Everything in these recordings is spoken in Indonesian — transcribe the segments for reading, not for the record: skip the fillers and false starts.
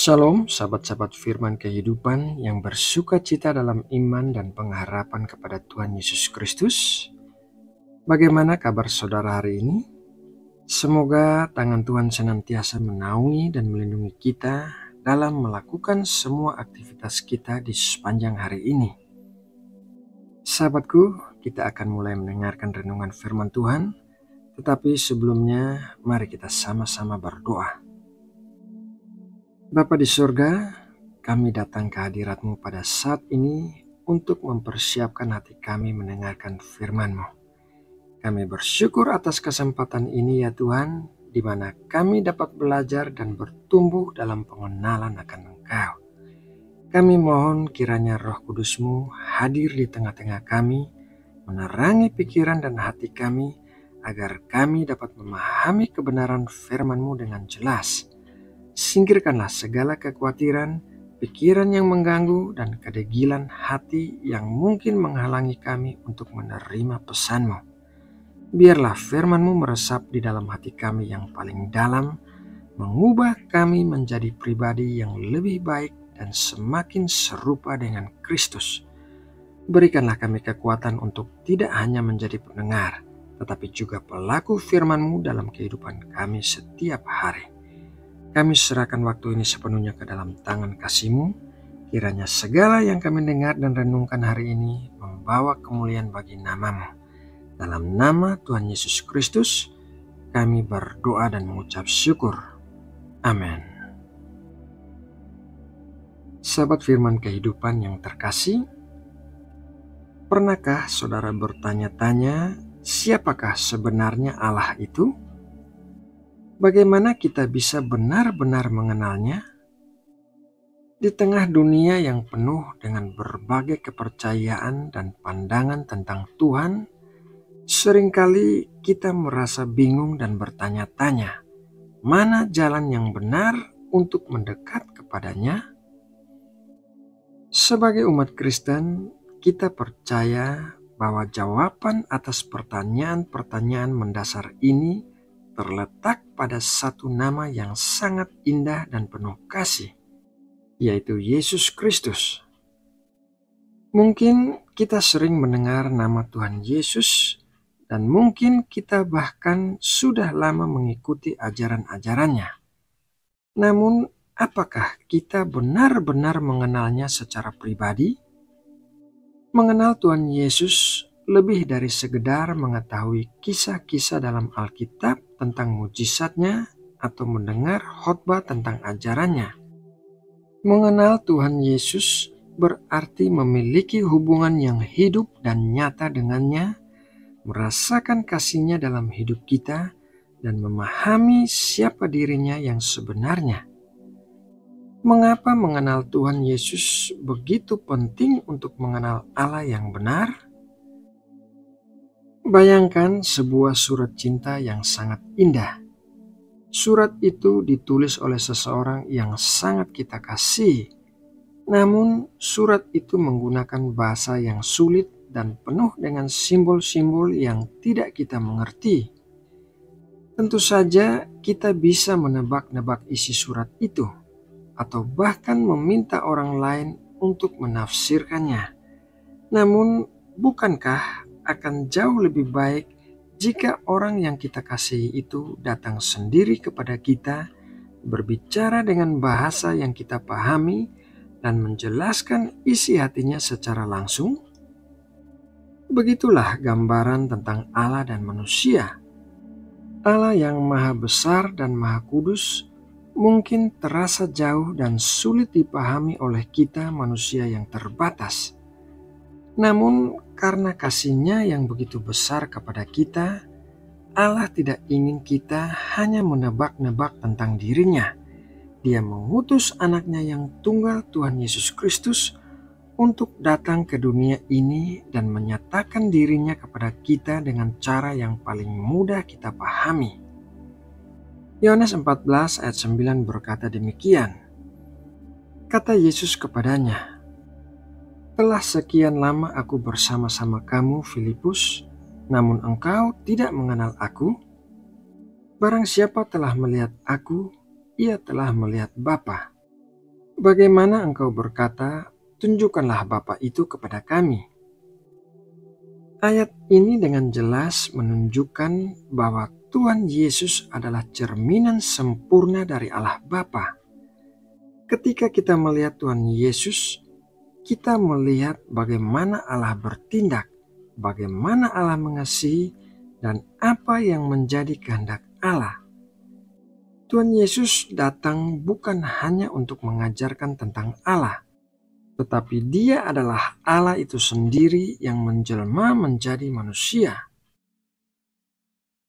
Shalom, sahabat-sahabat firman kehidupan yang bersuka cita dalam iman dan pengharapan kepada Tuhan Yesus Kristus. Bagaimana kabar saudara hari ini? Semoga tangan Tuhan senantiasa menaungi dan melindungi kita dalam melakukan semua aktivitas kita di sepanjang hari ini. Sahabatku, kita akan mulai mendengarkan renungan firman Tuhan, tetapi sebelumnya mari kita sama-sama berdoa. Bapa di surga, kami datang ke hadirat-Mu pada saat ini untuk mempersiapkan hati kami mendengarkan firman-Mu. Kami bersyukur atas kesempatan ini ya Tuhan, di mana kami dapat belajar dan bertumbuh dalam pengenalan akan Engkau. Kami mohon kiranya Roh Kudus-Mu hadir di tengah-tengah kami, menerangi pikiran dan hati kami, agar kami dapat memahami kebenaran firman-Mu dengan jelas. Singkirkanlah segala kekhawatiran, pikiran yang mengganggu, dan kedegilan hati yang mungkin menghalangi kami untuk menerima pesan-Mu. Biarlah firman-Mu meresap di dalam hati kami yang paling dalam, mengubah kami menjadi pribadi yang lebih baik dan semakin serupa dengan Kristus. Berikanlah kami kekuatan untuk tidak hanya menjadi pendengar, tetapi juga pelaku firman-Mu dalam kehidupan kami setiap hari. Kami serahkan waktu ini sepenuhnya ke dalam tangan kasih-Mu. Kiranya segala yang kami dengar dan renungkan hari ini membawa kemuliaan bagi nama-Mu. Dalam nama Tuhan Yesus Kristus, kami berdoa dan mengucap syukur. Amin. Sahabat firman kehidupan yang terkasih, pernahkah saudara bertanya-tanya, siapakah sebenarnya Allah itu? Bagaimana kita bisa benar-benar mengenalnya? Di tengah dunia yang penuh dengan berbagai kepercayaan dan pandangan tentang Tuhan, seringkali kita merasa bingung dan bertanya-tanya, mana jalan yang benar untuk mendekat kepadanya? Sebagai umat Kristen, kita percaya bahwa jawaban atas pertanyaan-pertanyaan mendasar ini terletak pada satu nama yang sangat indah dan penuh kasih, yaitu Yesus Kristus. Mungkin kita sering mendengar nama Tuhan Yesus, dan mungkin kita bahkan sudah lama mengikuti ajaran-ajarannya. Namun, apakah kita benar-benar mengenalnya secara pribadi? Mengenal Tuhan Yesus lebih dari sekedar mengetahui kisah-kisah dalam Alkitab tentang mujizatnya atau mendengar khotbah tentang ajarannya. Mengenal Tuhan Yesus berarti memiliki hubungan yang hidup dan nyata dengannya, merasakan kasih-Nya dalam hidup kita, dan memahami siapa dirinya yang sebenarnya. Mengapa mengenal Tuhan Yesus begitu penting untuk mengenal Allah yang benar? Bayangkan sebuah surat cinta yang sangat indah. Surat itu ditulis oleh seseorang yang sangat kita kasihi. Namun surat itu menggunakan bahasa yang sulit dan penuh dengan simbol-simbol yang tidak kita mengerti. Tentu saja kita bisa menebak-nebak isi surat itu, atau bahkan meminta orang lain untuk menafsirkannya. Namun, bukankah akan jauh lebih baik jika orang yang kita kasihi itu datang sendiri kepada kita, berbicara dengan bahasa yang kita pahami, dan menjelaskan isi hatinya secara langsung? Begitulah gambaran tentang Allah dan manusia. Allah yang maha besar dan maha kudus mungkin terasa jauh dan sulit dipahami oleh kita manusia yang terbatas. Namun karena kasih-Nya yang begitu besar kepada kita, Allah tidak ingin kita hanya menebak-nebak tentang diri-Nya. Dia mengutus anak-Nya yang tunggal, Tuhan Yesus Kristus, untuk datang ke dunia ini dan menyatakan diri-Nya kepada kita dengan cara yang paling mudah kita pahami. Yohanes 14 ayat 9 berkata demikian. Kata Yesus kepadanya, "Telah sekian lama aku bersama-sama kamu, Filipus, namun engkau tidak mengenal aku? Barang siapa telah melihat aku, ia telah melihat Bapa. Bagaimana engkau berkata, tunjukkanlah Bapa itu kepada kami? Ayat ini dengan jelas menunjukkan bahwa Tuhan Yesus adalah cerminan sempurna dari Allah Bapa. Ketika kita melihat Tuhan Yesus, kita melihat bagaimana Allah bertindak, bagaimana Allah mengasihi, dan apa yang menjadi kehendak Allah. Tuhan Yesus datang bukan hanya untuk mengajarkan tentang Allah, tetapi Dia adalah Allah itu sendiri yang menjelma menjadi manusia.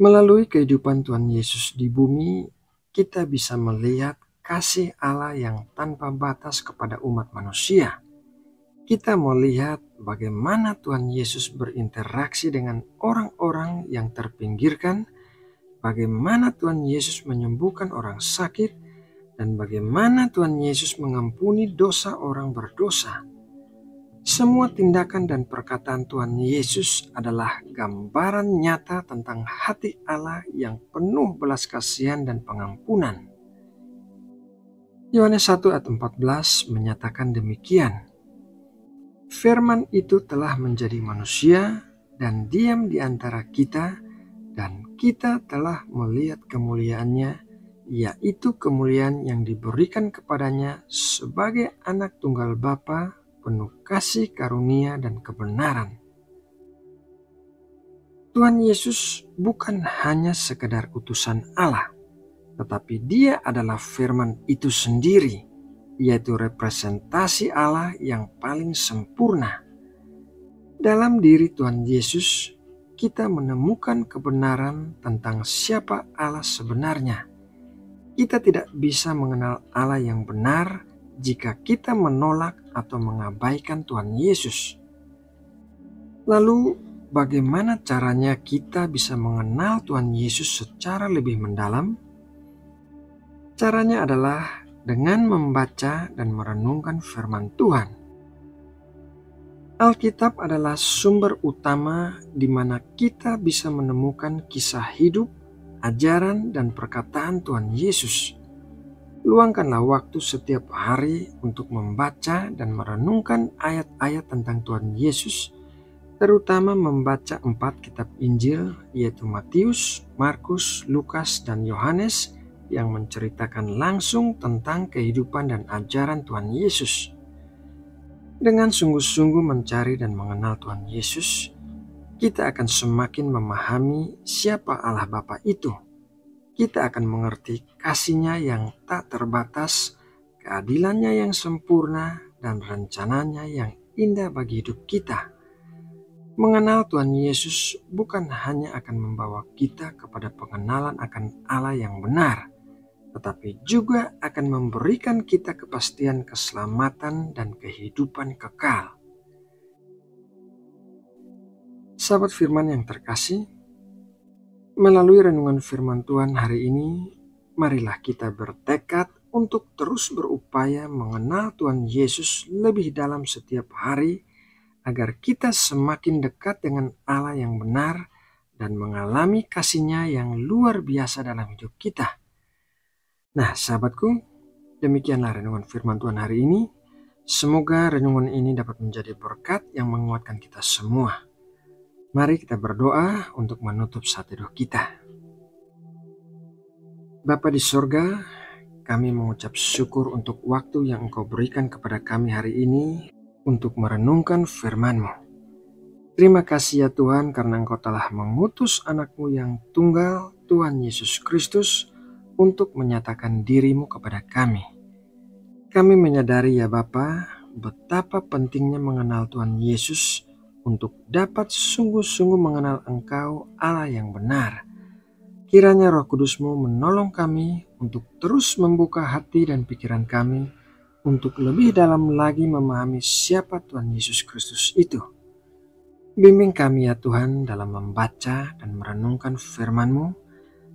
Melalui kehidupan Tuhan Yesus di bumi, kita bisa melihat kasih Allah yang tanpa batas kepada umat manusia. Kita melihat bagaimana Tuhan Yesus berinteraksi dengan orang-orang yang terpinggirkan, bagaimana Tuhan Yesus menyembuhkan orang sakit, dan bagaimana Tuhan Yesus mengampuni dosa orang berdosa. Semua tindakan dan perkataan Tuhan Yesus adalah gambaran nyata tentang hati Allah yang penuh belas kasihan dan pengampunan. Yohanes 1 ayat 14 menyatakan demikian. Firman itu telah menjadi manusia dan diam di antara kita, dan kita telah melihat kemuliaannya, yaitu kemuliaan yang diberikan kepadanya sebagai anak tunggal Bapa, penuh kasih karunia dan kebenaran. Tuhan Yesus bukan hanya sekedar utusan Allah, tetapi Dia adalah firman itu sendiri, yaitu representasi Allah yang paling sempurna. Dalam diri Tuhan Yesus, kita menemukan kebenaran tentang siapa Allah sebenarnya. Kita tidak bisa mengenal Allah yang benar jika kita menolak atau mengabaikan Tuhan Yesus. Lalu, bagaimana caranya kita bisa mengenal Tuhan Yesus secara lebih mendalam? Caranya adalah dengan membaca dan merenungkan firman Tuhan. Alkitab adalah sumber utama di mana kita bisa menemukan kisah hidup, ajaran, dan perkataan Tuhan Yesus. Luangkanlah waktu setiap hari untuk membaca dan merenungkan ayat-ayat tentang Tuhan Yesus, terutama membaca 4 kitab Injil, yaitu Matius, Markus, Lukas, dan Yohanes, yang menceritakan langsung tentang kehidupan dan ajaran Tuhan Yesus. Dengan sungguh-sungguh mencari dan mengenal Tuhan Yesus, kita akan semakin memahami siapa Allah Bapa itu. Kita akan mengerti kasih-Nya yang tak terbatas, keadilannya yang sempurna, dan rencananya yang indah bagi hidup kita. Mengenal Tuhan Yesus bukan hanya akan membawa kita kepada pengenalan akan Allah yang benar, tetapi juga akan memberikan kita kepastian keselamatan dan kehidupan kekal. Sahabat firman yang terkasih, melalui renungan firman Tuhan hari ini, marilah kita bertekad untuk terus berupaya mengenal Tuhan Yesus lebih dalam setiap hari, agar kita semakin dekat dengan Allah yang benar dan mengalami kasih-Nya yang luar biasa dalam hidup kita. Nah, sahabatku, demikianlah renungan firman Tuhan hari ini. Semoga renungan ini dapat menjadi berkat yang menguatkan kita semua. Mari kita berdoa untuk menutup saat teduh kita. Bapa di sorga, kami mengucap syukur untuk waktu yang Engkau berikan kepada kami hari ini untuk merenungkan firman-Mu. Terima kasih ya Tuhan, karena Engkau telah mengutus anak-Mu yang tunggal, Tuhan Yesus Kristus, untuk menyatakan diri-Mu kepada kami. Kami menyadari ya Bapa, betapa pentingnya mengenal Tuhan Yesus untuk dapat sungguh-sungguh mengenal Engkau Allah yang benar. Kiranya Roh Kudus-Mu menolong kami untuk terus membuka hati dan pikiran kami untuk lebih dalam lagi memahami siapa Tuhan Yesus Kristus itu. Bimbing kami ya Tuhan dalam membaca dan merenungkan firman-Mu,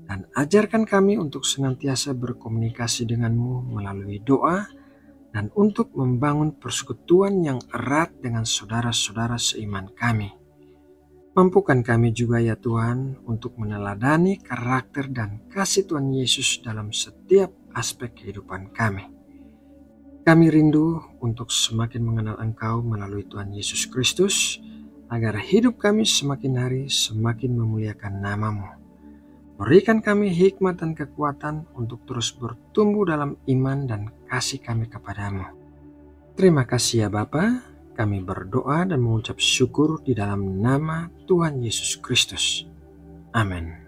dan ajarkan kami untuk senantiasa berkomunikasi dengan-Mu melalui doa, dan untuk membangun persekutuan yang erat dengan saudara-saudara seiman kami. Mampukan kami juga ya Tuhan untuk meneladani karakter dan kasih Tuhan Yesus dalam setiap aspek kehidupan kami. Kami rindu untuk semakin mengenal Engkau melalui Tuhan Yesus Kristus, agar hidup kami semakin hari semakin memuliakan nama-Mu. Berikan kami hikmat dan kekuatan untuk terus bertumbuh dalam iman dan kasih kami kepadamu. Terima kasih ya Bapa, kami berdoa dan mengucap syukur di dalam nama Tuhan Yesus Kristus. Amin.